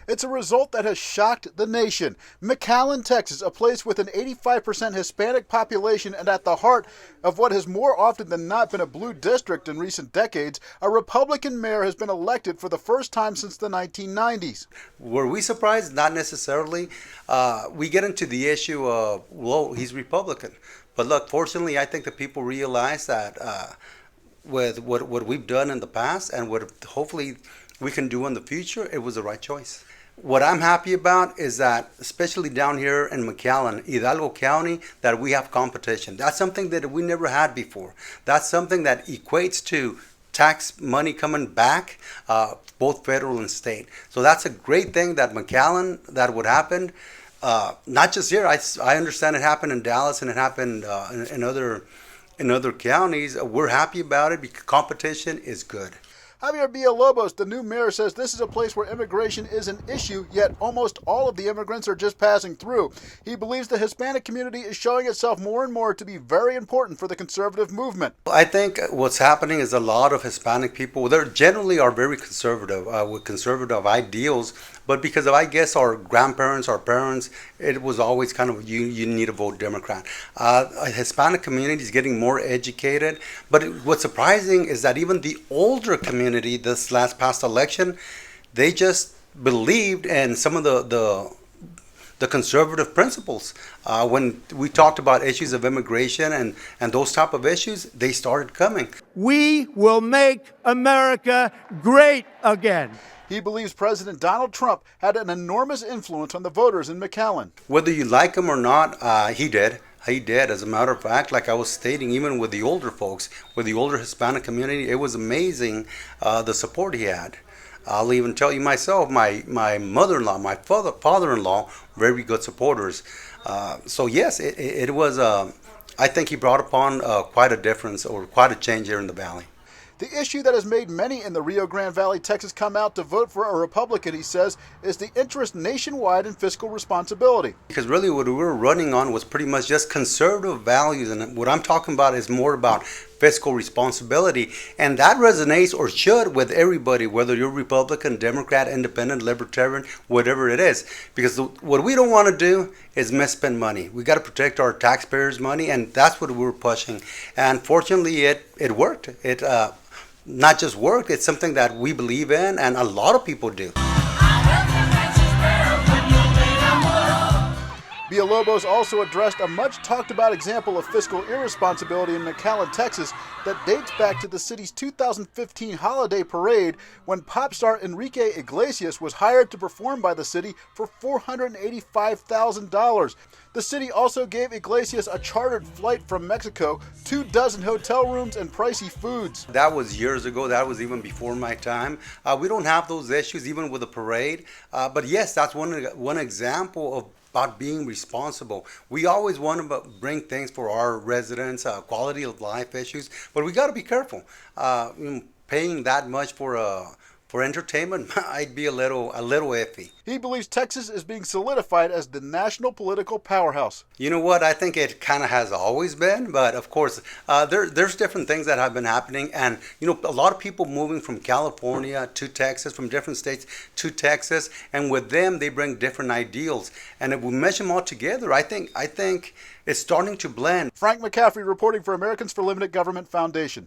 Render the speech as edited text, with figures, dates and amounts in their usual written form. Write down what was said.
It's a result that has shocked the nation. McAllen, Texas, a place with an 85% Hispanic population and at the heart of what has more often than not been a blue district in recent decades, a Republican mayor has been elected for the first time since the 1990s. Were we surprised? Not necessarily. We get into the issue of, well, he's Republican. But look, fortunately, I think that people realize that with what we've done in the past and what hopefully we can do in the future, it was the right choice. What I'm happy about is that, especially down here in McAllen, Hidalgo County, that we have competition. That's something that we never had before. That's something that equates to tax money coming back, both federal and state. So that's a great thing that McAllen, that would happen. Not just here. I understand it happened in Dallas and it happened in other counties. We're happy about it because competition is good. Javier Villalobos, the new mayor, says this is a place where immigration is an issue, yet almost all of the immigrants are just passing through. He believes the Hispanic community is showing itself more and more to be very important for the conservative movement. I think what's happening is a lot of Hispanic people, they generally are very conservative, with conservative ideals, but because of, I guess, our grandparents, our parents, it was always kind of, you need to vote Democrat. A Hispanic community is getting more educated, but what's surprising is that even the older community, this past election, they just believed in some of the conservative principles. When we talked about issues of immigration and those type of issues, they started coming. We will make America great again. He believes President Donald Trump had an enormous influence on the voters in McAllen. Whether you like him or not, he did. He did. As a matter of fact, like I was stating, even with the older folks, with the older Hispanic community, it was amazing the support he had. I'll even tell you myself, my mother-in-law, my father-in-law, very good supporters. So yes, it was, I think he brought upon quite a difference or quite a change here in the Valley. The issue that has made many in the Rio Grande Valley, Texas, come out to vote for a Republican, he says, is the interest nationwide in fiscal responsibility. Because really what we were running on was pretty much just conservative values, and what I'm talking about is more about fiscal responsibility, and that resonates or should with everybody, whether you're Republican, Democrat, Independent, Libertarian, whatever it is. Because what we don't want to do is misspend money. We got to protect our taxpayers' money, and that's what we were pushing. And fortunately, it worked. It not just worked, it's something that we believe in, and a lot of people do. Villalobos also addressed a much talked about example of fiscal irresponsibility in McAllen, Texas that dates back to the city's 2015 holiday parade when pop star Enrique Iglesias was hired to perform by the city for $485,000. The city also gave Iglesias a chartered flight from Mexico, 24 hotel rooms, and pricey foods. That was years ago. That was even before my time. We don't have those issues even with the parade. But yes, that's one example of about being responsible. We always want to bring things for our residents, quality of life issues, but we got to be careful. Paying that much for entertainment might be a little iffy. He believes Texas is being solidified as the national political powerhouse. You know what? I think it kind of has always been, but of course, there's different things that have been happening, and you know, a lot of people moving from California to Texas, from different states to Texas, and with them, they bring different ideals, and if we mesh them all together, I think it's starting to blend. Frank McCaffrey reporting for Americans for Limited Government Foundation.